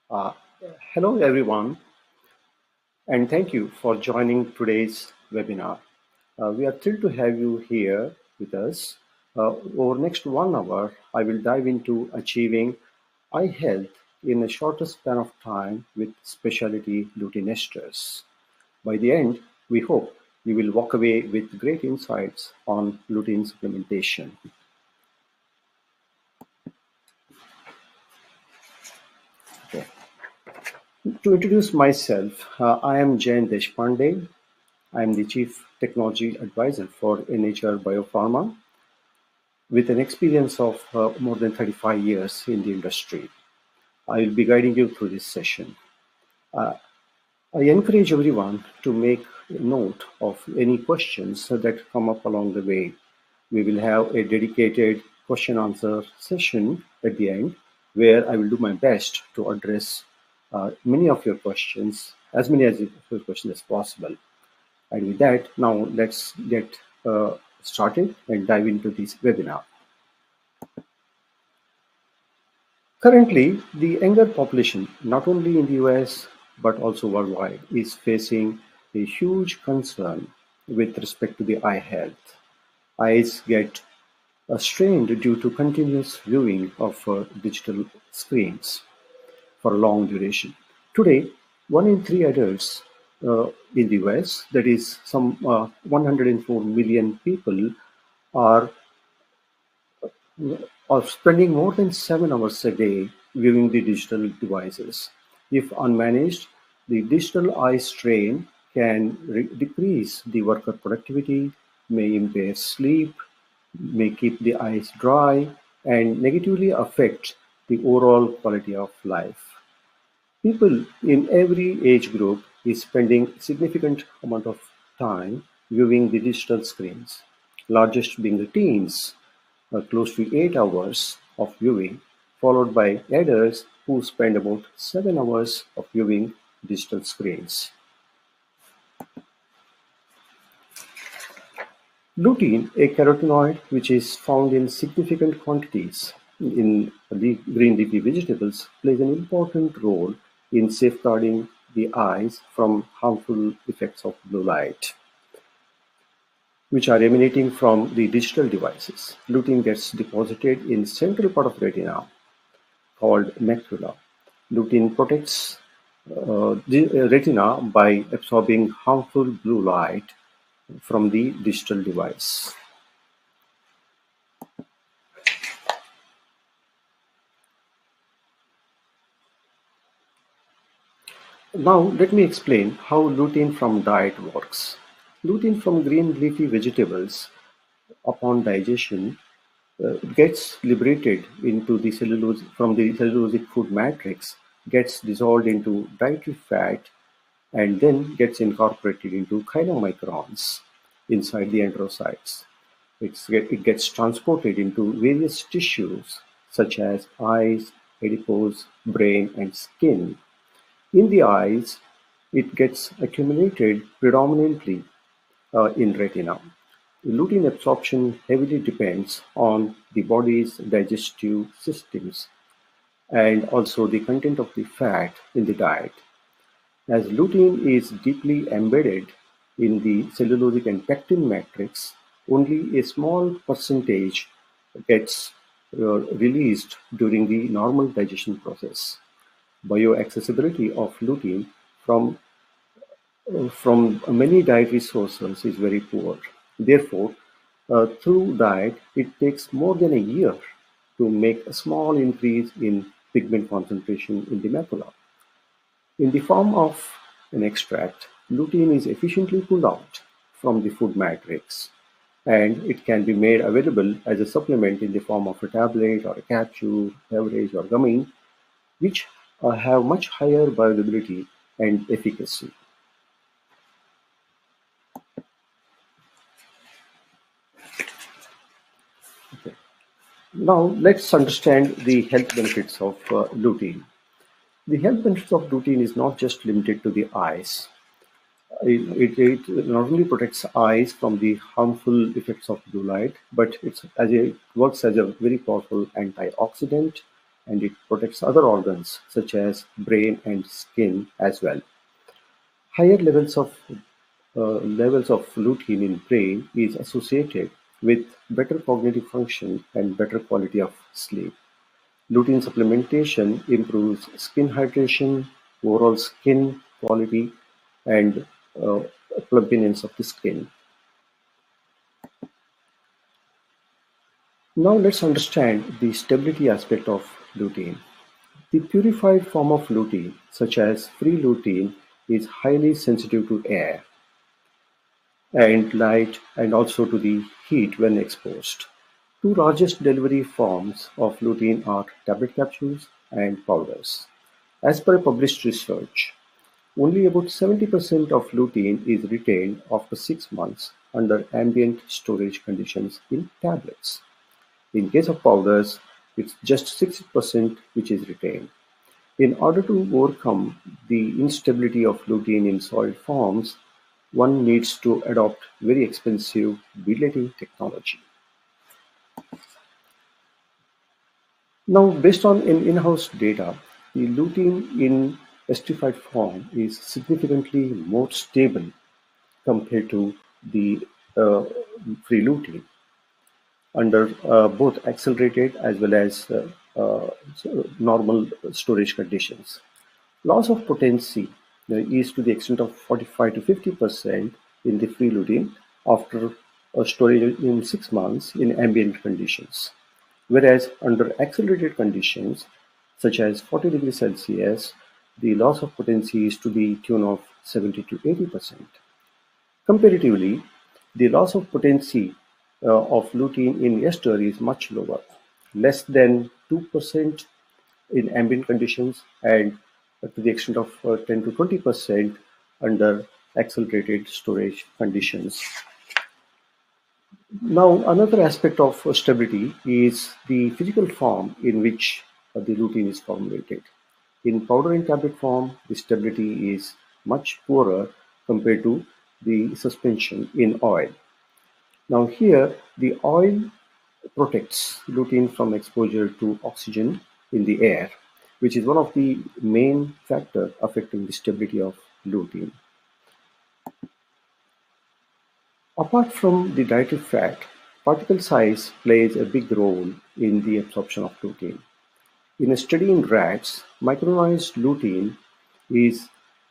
Uh, Hello, everyone, and thank you for joining today's webinar. We are thrilled to have you here with us. Over next 1 hour, I will dive into achieving eye health in a shorter span of time with specialty lutein esters. By the end, we hope you will walk away with great insights on lutein supplementation. Okay. To introduce myself, I am Jain Deshpande. I am the Chief Technology Advisor for NHR Biopharma with an experience of more than 35 years in the industry. I will be guiding you through this session. Uh, I encourage everyone to make note of any questions that come up along the way. We will have a dedicated question answer session at the end where I will do my best to address many of your questions, as many of your questions as possible. And with that, now let's get started and dive into this webinar. Currently, the younger population, not only in the US but also worldwide, is facing a huge concern with respect to the eye health. Eyes get strained due to continuous viewing of digital screens for a long duration. Today, 1 in 3 adults in the US, that is some 104 million people, are, are spending more than 7 hours a day viewing the digital devices. If unmanaged, the digital eye strain can decrease the worker productivity, may impair sleep, may keep the eyes dry, and negatively affect the overall quality of life. People in every age group is spending significant amount of time viewing the digital screens, largest being the teens, close to 8 hours of viewing, followed by adults who spend about 7 hours of viewing digital screens. Lutein, a carotenoid which is found in significant quantities in green leafy vegetables, plays an important role in safeguarding the eyes from harmful effects of blue light, which are emanating from the digital devices. Lutein gets deposited in central part of retina called macula. Lutein protects the retina by absorbing harmful blue light from the digital device. Now let me explain how lutein from diet works. Lutein from green leafy vegetables, upon digestion, gets liberated into the cellulose from the cellulosic food matrix, gets dissolved into dietary fat, and then gets incorporated into chylomicrons inside the enterocytes. It gets transported into various tissues such as eyes, adipose, brain, and skin. In the eyes, it gets accumulated predominantly in retina. Lutein absorption heavily depends on the body's digestive systems and also the content of the fat in the diet. As lutein is deeply embedded in the cellulosic and pectin matrix, only a small percentage gets released during the normal digestion process. Bioaccessibility of lutein from many dietary sources is very poor. Therefore, through diet, it takes more than a year to make a small increase in pigment concentration in the macula. In the form of an extract, lutein is efficiently pulled out from the food matrix, and it can be made available as a supplement in the form of a tablet or a capsule, beverage, or gummy, which have much higher bioavailability and efficacy. Okay. Now, let's understand the health benefits of lutein. The health benefits of lutein is not just limited to the eyes. It not only protects eyes from the harmful effects of blue light, but it works as a very powerful antioxidant. and it protects other organs such as brain and skin as well. Higher levels of lutein in brain is associated with better cognitive function and better quality of sleep. Lutein supplementation improves skin hydration, overall skin quality, and uh, plumpiness of the skin. Now let's understand the stability aspect of lutein. The purified form of lutein, such as free lutein, is highly sensitive to air and light and also to the heat when exposed. Two largest delivery forms of lutein are tablet capsules and powders. As per published research, only about 70% of lutein is retained after 6 months under ambient storage conditions in tablets. In case of powders, it's just 60% which is retained. In order to overcome the instability of lutein in solid forms, one needs to adopt very expensive belating technology. Now, based on in-house data, the lutein in esterified form is significantly more stable compared to the free lutein under both accelerated as well as normal storage conditions. Loss of potency is to the extent of 45 to 50% in the free lutein after storage in 6 months in ambient conditions. Whereas under accelerated conditions, such as 40 degrees Celsius, the loss of potency is to the tune of 70 to 80%. Comparatively, the loss of potency of lutein in ester is much lower, less than 2% in ambient conditions and to the extent of 10 to 20% under accelerated storage conditions. Now, another aspect of stability is the physical form in which the lutein is formulated. In powder and tablet form, the stability is much poorer compared to the suspension in oil. Now here, the oil protects lutein from exposure to oxygen in the air, which is one of the main factors affecting the stability of lutein. Apart from the dietary fat, particle size plays a big role in the absorption of lutein. In a study in rats, micronized lutein is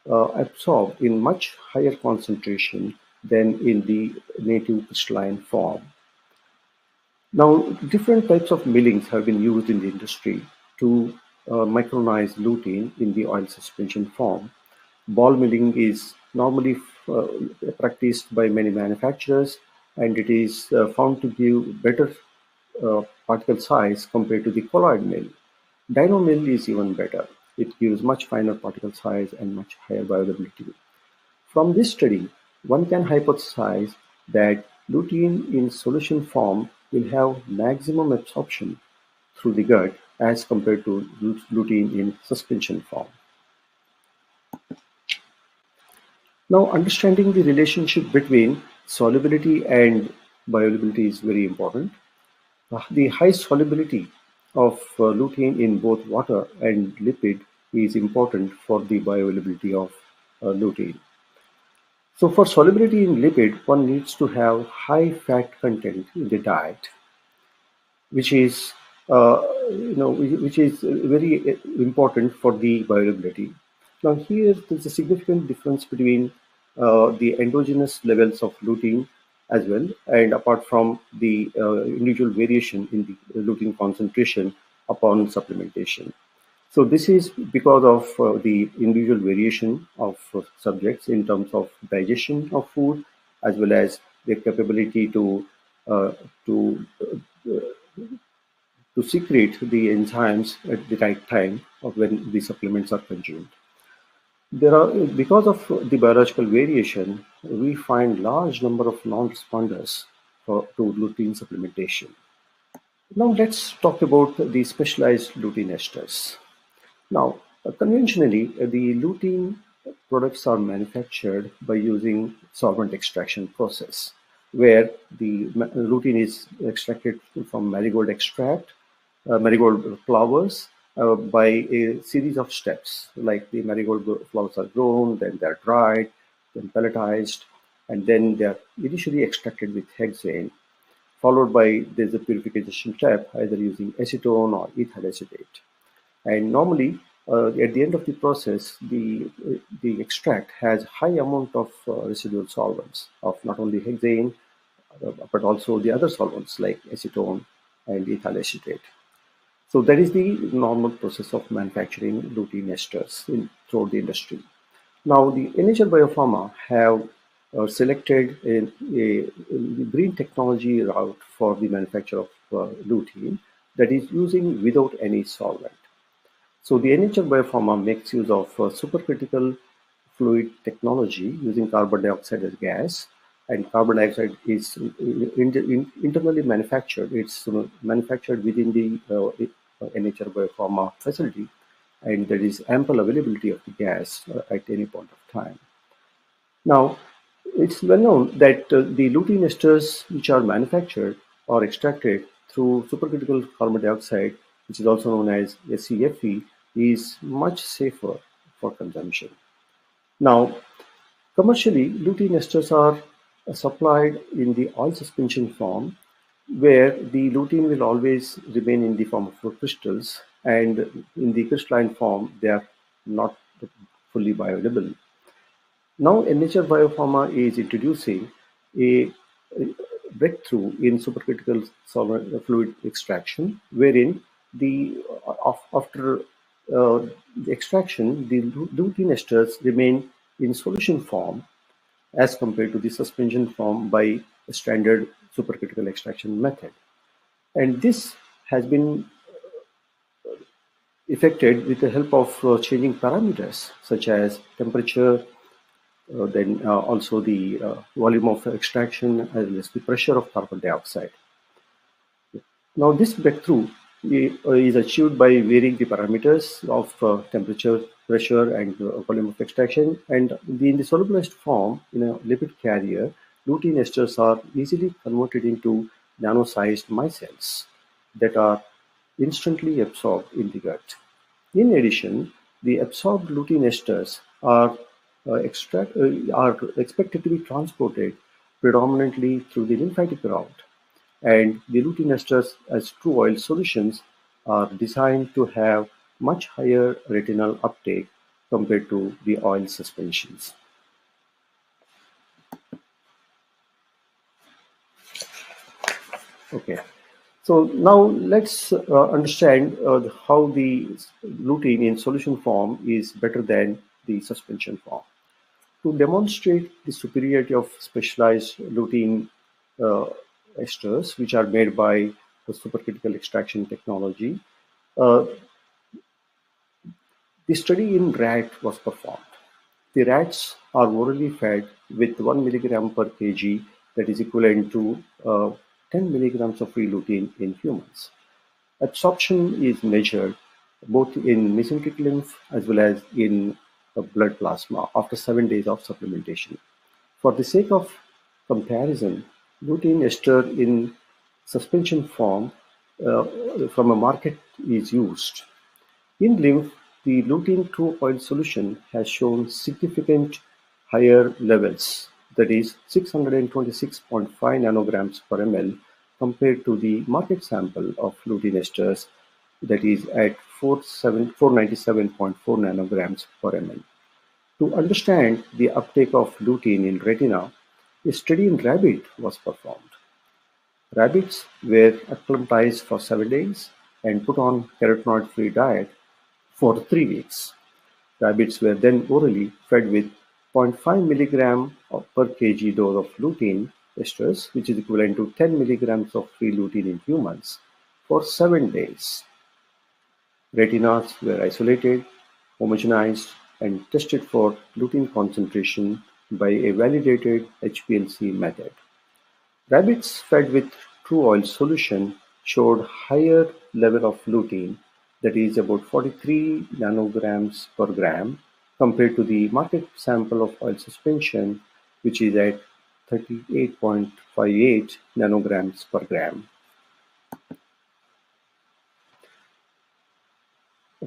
absorbed in much higher concentration than in the native crystalline form. Now, different types of millings have been used in the industry to micronize lutein in the oil suspension form. Ball milling is normally practiced by many manufacturers, and it is found to give better particle size compared to the colloid mill. Dyno mill is even better. It gives much finer particle size and much higher bioavailability. From this study, one can hypothesize that lutein in solution form will have maximum absorption through the gut as compared to lutein in suspension form. Now, understanding the relationship between solubility and bioavailability is very important. The high solubility of lutein in both water and lipid is important for the bioavailability of lutein. So for solubility in lipid, one needs to have high fat content in the diet, which is which is very important for the bioavailability. Now here there's a significant difference between the endogenous levels of lutein as well, and apart from the individual variation in the lutein concentration upon supplementation. So this is because of the individual variation of subjects in terms of digestion of food, as well as their capability uh, to to secrete the enzymes at the right time of when the supplements are consumed. There are because of the biological variation, we find large number of non-responders to lutein supplementation. Now let's talk about the specialized lutein esters. Now, conventionally, the lutein products are manufactured by using solvent extraction process, where the lutein is extracted from marigold extract, marigold flowers, by a series of steps, like the marigold flowers are grown, then they're dried, then pelletized, and then they're initially extracted with hexane, followed by there's a purification step, either using acetone or ethyl acetate. And normally, at the end of the process, the extract has high amount of residual solvents of not only hexane, but also the other solvents like acetone and ethyl acetate. So that is the normal process of manufacturing lutein esters throughout the industry. Now, the NHL Biopharma have selected a green technology route for the manufacture of lutein that is using without any solvent. So the NHL Biopharma makes use of supercritical fluid technology using carbon dioxide as gas, and carbon dioxide is internally manufactured. It's manufactured within the NHL Biopharma facility, and there is ample availability of the gas at any point of time. Now, it's well known that the lutein esters which are manufactured or extracted through supercritical carbon dioxide, which is also known as SCFE, is much safer for consumption. Now, commercially, lutein esters are supplied in the oil suspension form, where the lutein will always remain in the form of crystals, and in the crystalline form, they are not fully bioavailable. Now, Nature Biopharma is introducing a breakthrough in supercritical solvent fluid extraction, wherein after the extraction, the lutein esters remain in solution form as compared to the suspension form by a standard supercritical extraction method. And this has been effected with the help of changing parameters such as temperature, then also the volume of extraction, as well as the pressure of carbon dioxide. Now, this breakthrough is achieved by varying the parameters of temperature, pressure, and volume of extraction. And in the solubilized form, in a lipid carrier, lutein esters are easily converted into nano-sized micelles that are instantly absorbed in the gut. In addition, the absorbed lutein esters are expected to be transported predominantly through the lymphatic route, and the lutein esters as true oil solutions are designed to have much higher retinal uptake compared to the oil suspensions. Okay, so now let's understand how the lutein in solution form is better than the suspension form. To demonstrate the superiority of specialized lutein uh, esters, which are made by the supercritical extraction technology, uh, the study in rat was performed. The rats are orally fed with 1 milligram per kg, that is equivalent to 10 milligrams of free lutein in humans. Absorption is measured both in mesenteric lymph as well as in blood plasma after 7 days of supplementation. For the sake of comparison, lutein ester in suspension form from a market is used. In lymph, the lutein true oil solution has shown significant higher levels, that is 626.5 nanograms per ml, compared to the market sample of lutein esters, that is at 497.4 nanograms per ml. To understand the uptake of lutein in retina, a study in rabbit was performed. Rabbits were acclimatized for 7 days and put on carotenoid-free diet for 3 weeks. Rabbits were then orally fed with 0.5 milligram per kg dose of lutein esters, which is equivalent to 10 milligrams of free lutein in humans, for 7 days. Retinas were isolated, homogenized, and tested for lutein concentration by a validated HPLC method. Rabbits fed with true oil solution showed higher level of lutein, that is about 43 nanograms per gram, compared to the market sample of oil suspension, which is at 38.58 nanograms per gram.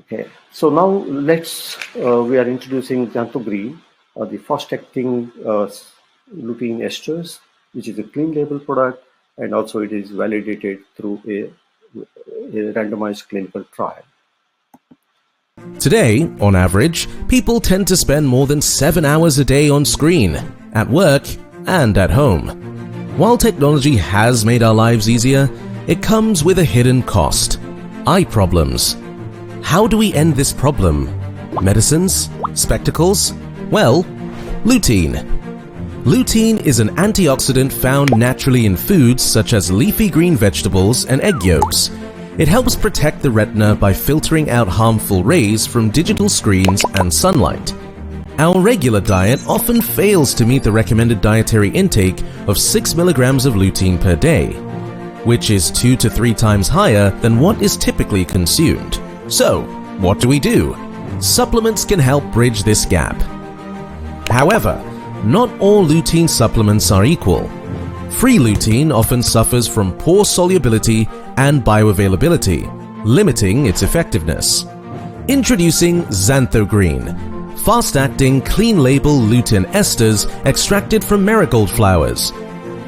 Okay, so now we are introducing xanthogreen, the fast-acting lutein esters, which is a clean label product, and also it is validated through a randomized clinical trial. Today, on average, people tend to spend more than 7 hours a day on screen, at work, and at home. While technology has made our lives easier, it comes with a hidden cost: eye problems. How do we end this problem? Medicines? Spectacles? Well, lutein. Lutein is an antioxidant found naturally in foods such as leafy green vegetables and egg yolks. It helps protect the retina by filtering out harmful rays from digital screens and sunlight. Our regular diet often fails to meet the recommended dietary intake of 6 milligrams of lutein per day, which is 2 to 3 times higher than what is typically consumed. So, what do? Supplements can help bridge this gap. However, not all lutein supplements are equal. Free lutein often suffers from poor solubility and bioavailability, limiting its effectiveness. Introducing xanthogreen, fast-acting, clean-label lutein esters extracted from marigold flowers,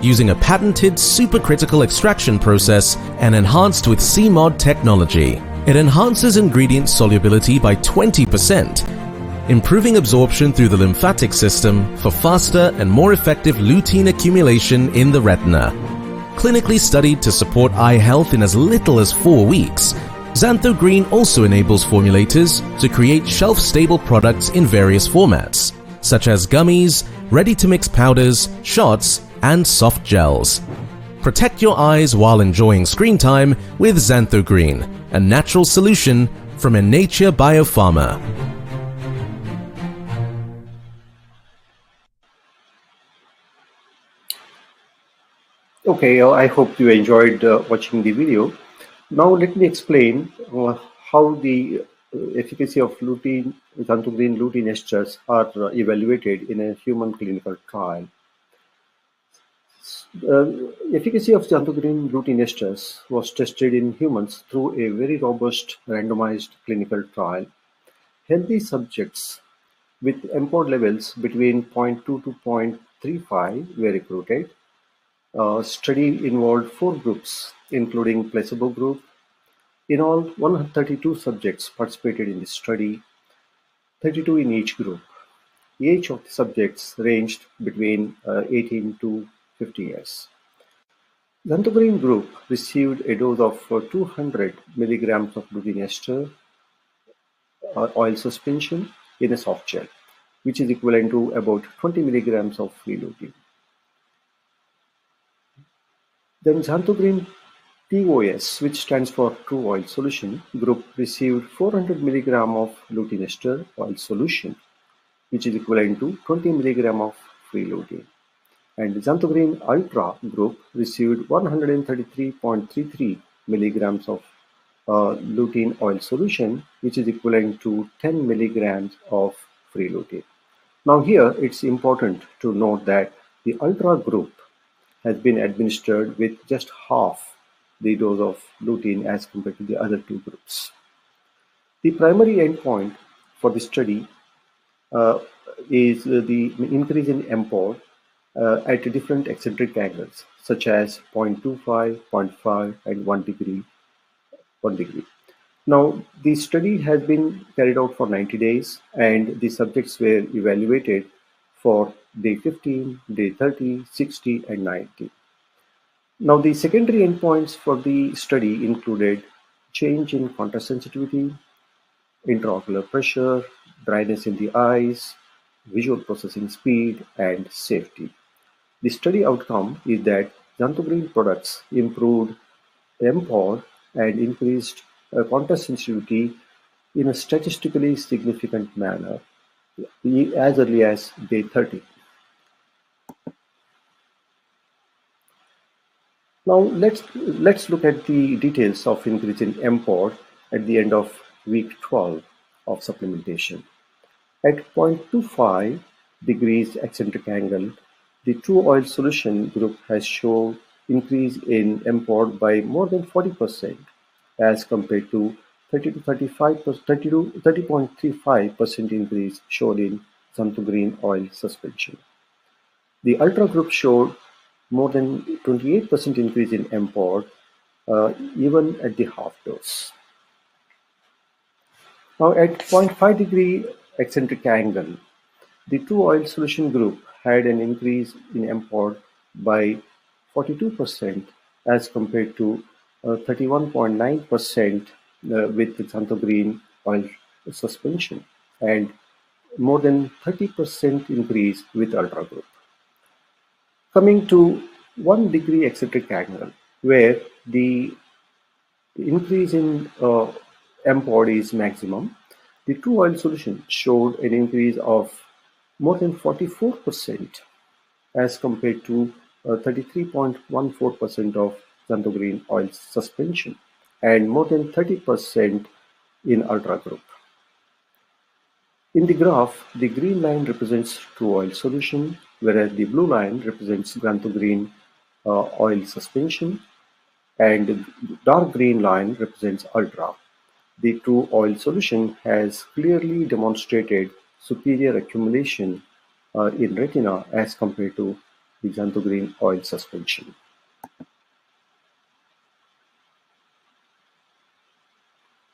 using a patented supercritical extraction process and enhanced with CMOD technology. It enhances ingredient solubility by 20%, improving absorption through the lymphatic system for faster and more effective lutein accumulation in the retina. Clinically studied to support eye health in as little as 4 weeks, xanthogreen also enables formulators to create shelf-stable products in various formats, such as gummies, ready-to-mix powders, shots, and soft gels. Protect your eyes while enjoying screen time with xanthogreen, a natural solution from Nature Biopharma. Okay, I hope you enjoyed watching the video. Now let me explain how the efficacy of xanthogreen lutein esters are evaluated in a human clinical trial. Efficacy of xanthogreen lutein esters was tested in humans through a very robust randomized clinical trial. Healthy subjects with mPOR levels between 0.2 to 0.35 were recruited. Study involved 4 groups, including placebo group. In all, 132 subjects participated in the study, 32 in each group. Age of the subjects ranged between 18 to 50 years. Xanthogreen group received a dose of 200 milligrams of lutein ester oil suspension in a soft gel, which is equivalent to about 20 milligrams of free lutein. Then xanthogreen TOS, which stands for True Oil Solution, group received 400 milligram of lutein ester oil solution, which is equivalent to 20 milligram of free lutein. And xanthogreen Ultra group received 133.33 milligrams of lutein oil solution, which is equivalent to 10 milligrams of free lutein. Now here it's important to note that the Ultra group has been administered with just half the dose of lutein as compared to the other 2 groups. The primary endpoint for the study is the increase in mPOR at different eccentric angles, such as 0.25, 0.5, and 1 degree. Now, the study has been carried out for 90 days, and the subjects were evaluated for day 15, day 30, 60, and 90. Now, the secondary endpoints for the study included change in contrast sensitivity, intraocular pressure, dryness in the eyes, visual processing speed, and safety. The study outcome is that xanthogreen products improved mPOR and increased contrast sensitivity in a statistically significant manner as early as day 30. Now let's look at the details of increase in mPOR at the end of week 12 of supplementation. At 0.25 degrees eccentric angle, the True Oil Solution group has shown increase in mPOR by more than 40% as compared to 30 to 35%, 30 to 30.35% increase showed in xanthogreen oil suspension. The Ultra group showed more than 28% increase in mPOR even at the half dose. Now at 0.5 degree eccentric angle, the true oil solution group had an increase in mPOR by 42% as compared to 31.9% with the xanthogreen oil suspension and more than 30% increase with Ultra group. Coming to 1 degree eccentric angle, where the increase in mPOR is maximum, the true oil solution showed an increase of more than 44% as compared to 33.14% of xanthogreen oil suspension and more than 30% in Ultra group. In the graph, the green line represents true oil solution, whereas the blue line represents xanthogreen oil suspension, and the dark green line represents Ultra. The true oil solution has clearly demonstrated superior accumulation in retina as compared to the xanthogreen oil suspension.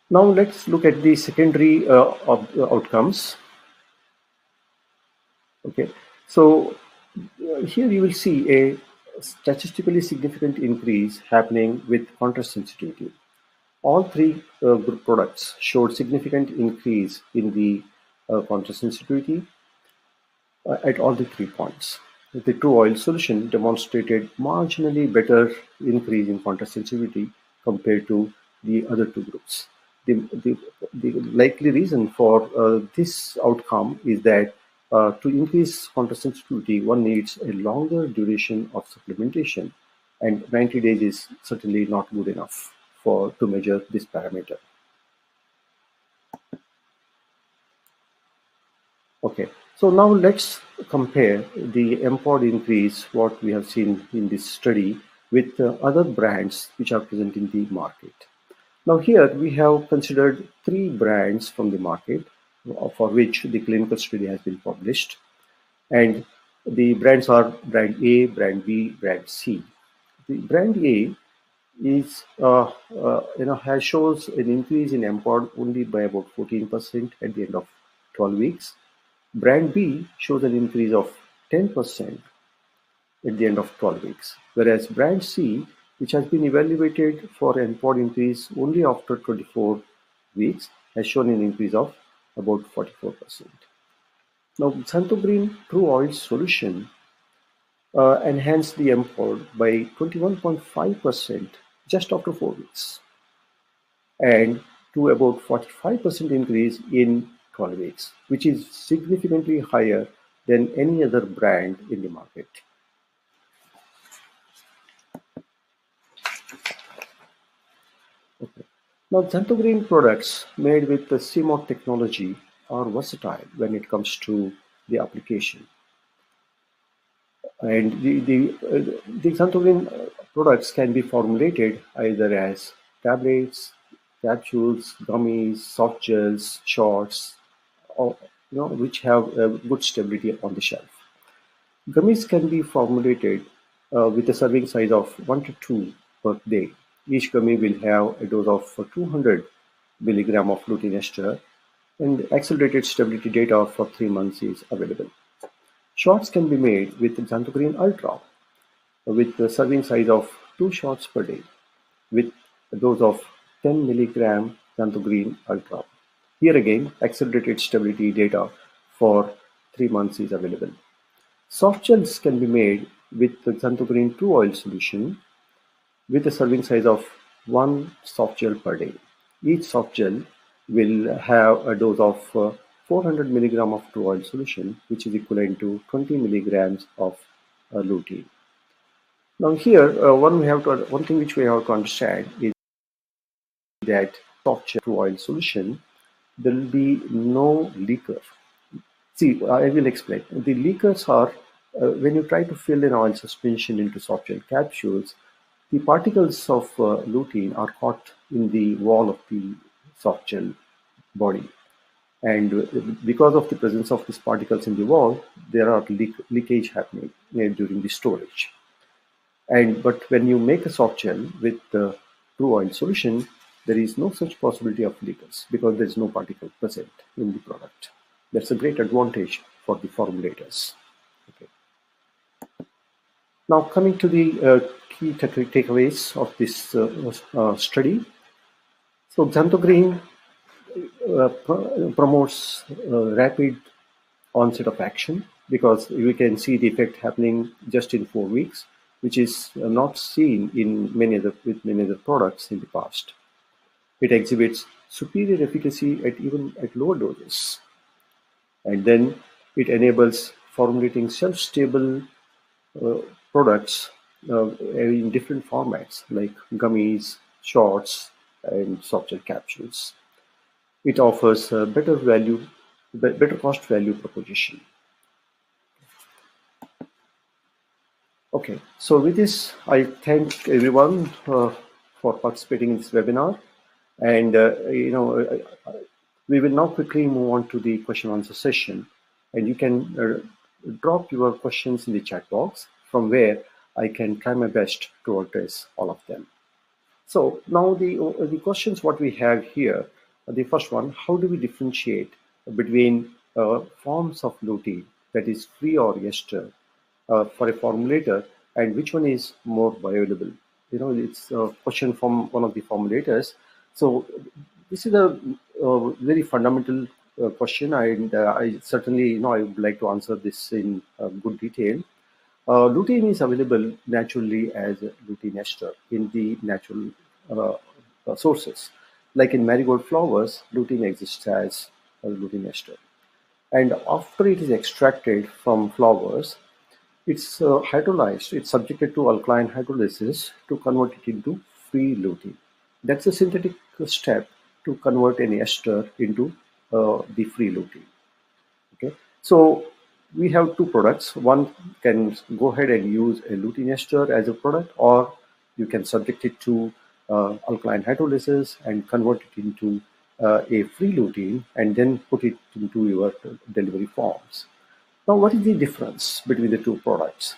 Now let's look at the secondary outcomes. Okay, so here you will see a statistically significant increase happening with contrast sensitivity. All three group products showed significant increase in the contrast sensitivity at all the 3 points. The true oil solution demonstrated marginally better increase in contrast sensitivity compared to the other two groups. The likely reason for this outcome is that to increase contrast sensitivity, one needs a longer duration of supplementation, and 90 days is certainly not good enough to measure this parameter. Okay, so now let's compare the mPOR increase, what we have seen in this study, with other brands which are present in the market. Now here we have considered 3 brands from the market for which the clinical study has been published, and the brands are brand A, brand B, brand C. The brand A is shows an increase in mPOR only by about 14% at the end of 12 weeks. Brand B shows an increase of 10% at the end of 12 weeks, whereas brand C, which has been evaluated for an mPOR increase only after 24 weeks, has shown an increase of about 44%. Now, xanthogreen true oil solution enhanced the mPOR by 21.5% just after 4 weeks, and to about 45% increase in 12 weeks, which is significantly higher than any other brand in the market. Okay. Now, xanthogreen products made with the CMOT technology are versatile when it comes to the application. And the xanthogreen products can be formulated either as tablets, capsules, gummies, soft gels, shots, or which have good stability on the shelf. Gummies can be formulated with a serving size of 1 to 2 per day. Each gummy will have a dose of 200 milligram of lutein ester, and accelerated stability data for 3 months is available. Shots can be made with xanthogreen Ultra with a serving size of 2 shots per day with a dose of 10 milligram xanthogreen Ultra. Here again, accelerated stability data for 3 months is available. Soft gels can be made with the xanthogreen true oil solution with a serving size of 1 soft gel per day. Each soft gel will have a dose of 400 milligram of true oil solution, which is equivalent to 20 milligrams of lutein. Now here, one thing which we have to understand is that soft gel true oil solution, there will be no leaker. See, I will explain. The leakers are when you try to fill an oil suspension into soft gel capsules, the particles of lutein are caught in the wall of the soft gel body. And because of the presence of these particles in the wall, there are leakage happening during the storage. But when you make a soft gel with the true oil solution, there is no such possibility of leakage because there is no particle present in the product. That's a great advantage for the formulators. Okay. Now coming to the key takeaways of this study. So xanthogreen promotes rapid onset of action because we can see the effect happening just in 4 weeks, which is not seen in with many other products in the past. It exhibits superior efficacy even at lower doses, and then it enables formulating shelf-stable products in different formats like gummies, shots, and soft gel capsules. It offers a better cost value proposition. Okay, so with this, I thank everyone for participating in this webinar, and we will now quickly move on to the question answer session, and you can drop your questions in the chat box from where I can try my best to address all of them. So now the questions what we have here, the first one, how do we differentiate between forms of lutein, that is free or ester, for a formulator, and which one is more bioavailable? It's a question from one of the formulators. So this is a very fundamental question, and I certainly I would like to answer this in good detail. Lutein is available naturally as lutein ester in the natural sources. Like in marigold flowers, lutein exists as lutein ester. And after it is extracted from flowers, it's hydrolyzed, it's subjected to alkaline hydrolysis to convert it into free lutein. That's a synthetic step to convert an ester into the free lutein. Okay, so we have two products. One can go ahead and use a lutein ester as a product, or you can subject it to alkaline hydrolysis and convert it into a free lutein and then put it into your delivery forms. Now, what is the difference between the two products?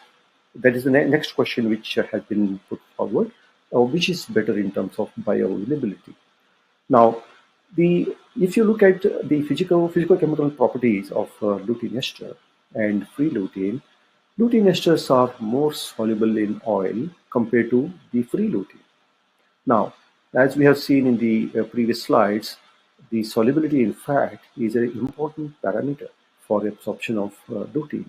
That is the next question which has been put forward. Which is better in terms of bioavailability? Now, if you look at the physicochemical properties of lutein ester and free lutein, lutein esters are more soluble in oil compared to the free lutein. Now, as we have seen in the previous slides, the solubility in fat is an important parameter for absorption of lutein.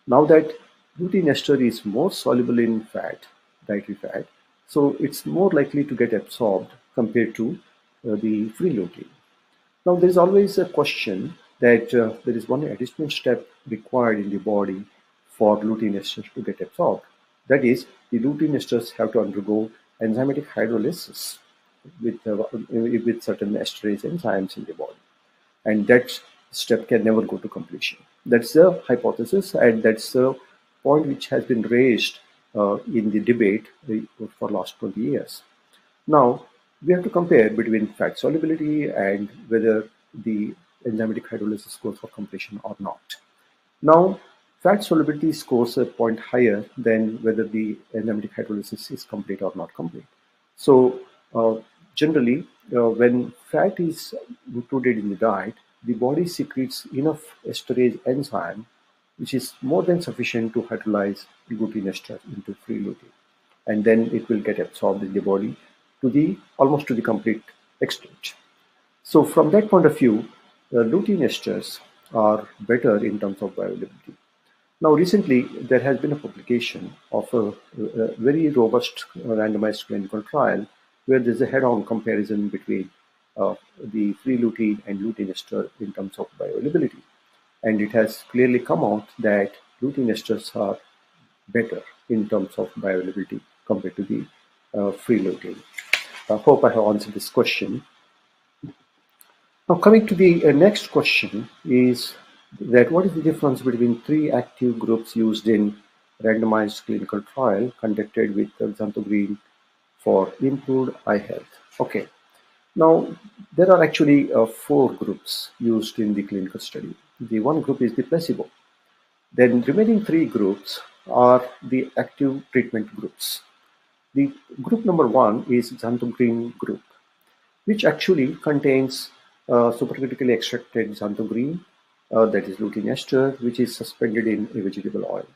Now that lutein ester is more soluble in fat, dietary fat, so it's more likely to get absorbed compared to the free lutein. Now there is always a question that there is one additional step required in the body for lutein esters to get absorbed. That is, the lutein esters have to undergo enzymatic hydrolysis with certain esterase enzymes in the body, and that step can never go to completion. That's the hypothesis, and that's the point which has been raised in the debate for last 20 years. Now, we have to compare between fat solubility and whether the enzymatic hydrolysis goes for completion or not. Now, fat solubility scores a point higher than whether the enzymatic hydrolysis is complete or not complete. So, generally, when fat is included in the diet, the body secretes enough esterase enzyme which is more than sufficient to hydrolyze lutein ester into free lutein, and then it will get absorbed in the body almost to the complete extent. So from that point of view, lutein esters are better in terms of bioavailability. Now recently there has been a publication of a very robust randomized clinical trial where there's a head-on comparison between the free lutein and lutein ester in terms of bioavailability. And it has clearly come out that lutein esters are better in terms of bioavailability compared to the free lutein. I hope I have answered this question. Now coming to the next question is that what is the difference between three active groups used in randomized clinical trial conducted with xanthogreen for improved eye health? Okay. Now, there are actually four groups used in the clinical study. The one group is the placebo. Then remaining three groups are the active treatment groups. The group number one is xanthogreen group, which actually contains supercritically extracted xanthogreen, that is lutein ester, which is suspended in a vegetable oil.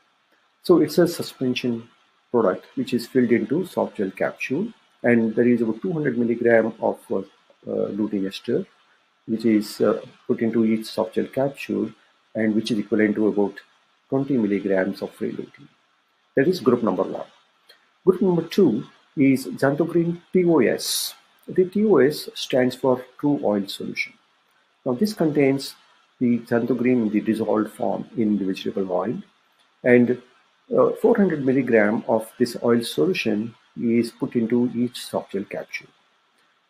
So it's a suspension product which is filled into soft gel capsule, and there is about 200 milligram of lutein ester, which is put into each soft gel capsule, and which is equivalent to about 20 milligrams of free lutein. That is group number one. Group number two is xanthogreen TOS. The TOS stands for true oil solution. Now this contains the xanthogreen in the dissolved form in the vegetable oil, and 400 milligram of this oil solution is put into each soft gel capsule,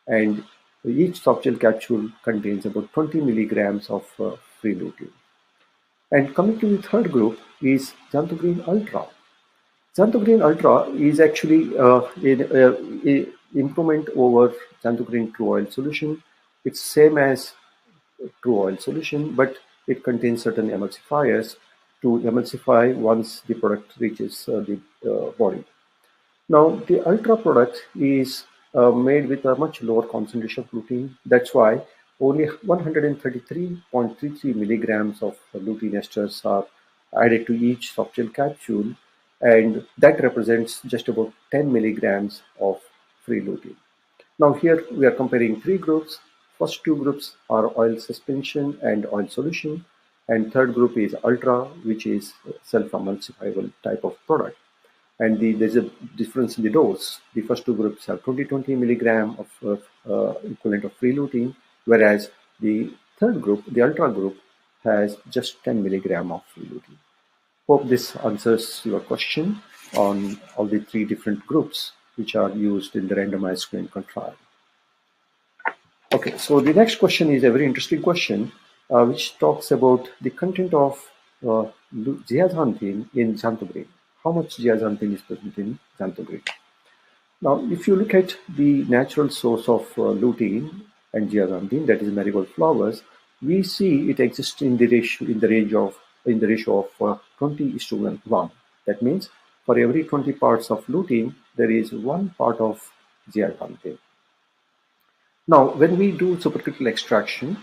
and each soft gel capsule contains about 20 milligrams of free lutein. And coming to the third group is xanthogreen ultra. Xanthogreen ultra is actually a improvement over xanthogreen true oil solution. It's same as true oil solution, but it contains certain emulsifiers to emulsify once the product reaches the body. Now, the ultra product is made with a much lower concentration of lutein. That's why only 133.33 milligrams of lutein esters are added to each soft gel capsule, and that represents just about 10 milligrams of free lutein. Now here we are comparing three groups. First two groups are oil suspension and oil solution, and third group is ultra, which is self-emulsifiable type of product. And there's a difference in the dose. The first two groups have 20 milligram of equivalent of free lutein, whereas the third group, the ultra group, has just 10 milligram of free lutein. Hope this answers your question on all the three different groups which are used in the randomized clinical trial. Okay, so the next question is a very interesting question, which talks about the content of zeaxanthin in xanthogreen. How much zeaxanthin is present in xanthogreen? Now, if you look at the natural source of lutein and zeaxanthin, that is marigold flowers, we see it exists in the ratio of 20:1. That means for every 20 parts of lutein, there is 1 part of zeaxanthin. Now, when we do supercritical extraction,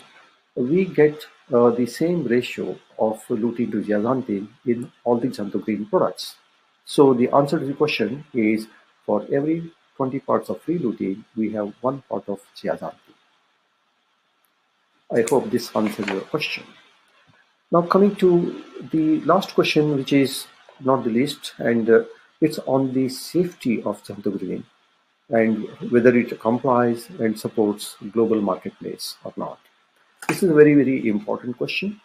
we get the same ratio of lutein to zeaxanthin in all the xanthogreen products. So the answer to the question is, for every 20 parts of free lutein, we have 1 part of zeaxanthin. I hope this answers your question. Now coming to the last question, which is not the least, and it's on the safety of xanthogreen and whether it complies and supports global marketplace or not. This is a very, very important question,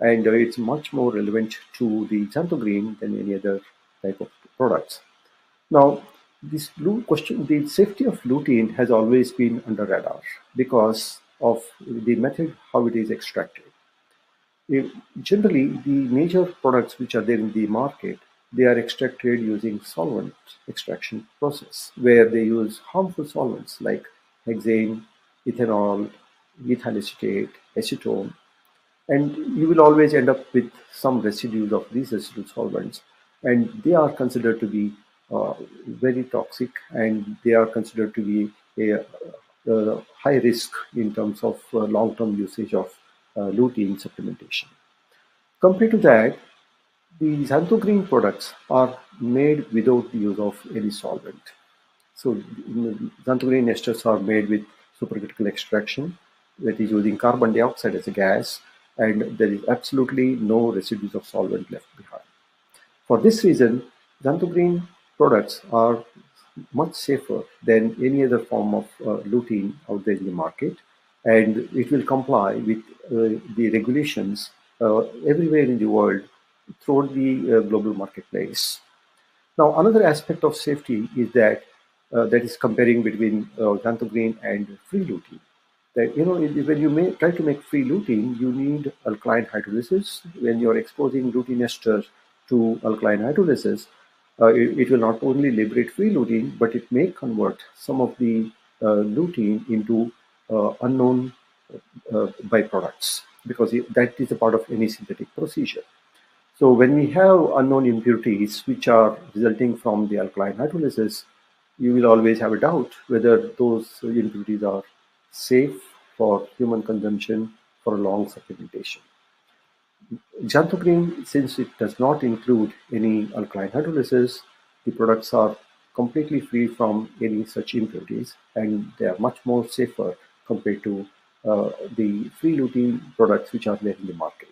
and it's much more relevant to the xanthogreen than any other type of products. Now, this question, the safety of lutein has always been under radar because of the method how it is extracted. Generally, the major products which are there in the market, they are extracted using solvent extraction process, where they use harmful solvents like hexane, ethanol, ethyl acetate, acetone, and you will always end up with some residues of these residual solvents, and they are considered to be very toxic, and they are considered to be a high risk in terms of long-term usage of lutein supplementation. Compared to that, the xanthogreen products are made without the use of any solvent. So xanthogreen esters are made with supercritical extraction, that is using carbon dioxide as a gas, and there is absolutely no residues of solvent left behind. For this reason, xanthogreen products are much safer than any other form of lutein out there in the market, and it will comply with the regulations everywhere in the world throughout the global marketplace. Now, another aspect of safety is that is comparing between xanthogreen and free lutein. That when you try to make free lutein, you need alkaline hydrolysis. When you are exposing lutein ester to alkaline hydrolysis, it will not only liberate free lutein, but it may convert some of the lutein into unknown byproducts, because that is a part of any synthetic procedure. So when we have unknown impurities which are resulting from the alkaline hydrolysis, you will always have a doubt whether those impurities are safe for human consumption for a long supplementation. Xanthogreen, since it does not include any alkaline hydrolysis, the products are completely free from any such impurities, and they are much more safer compared to the free lutein products which are there in the market.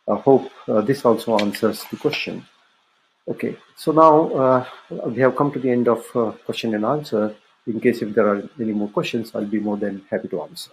I hope this also answers the question. Okay, so now we have come to the end of question and answer. In case if there are any more questions, I'll be more than happy to answer.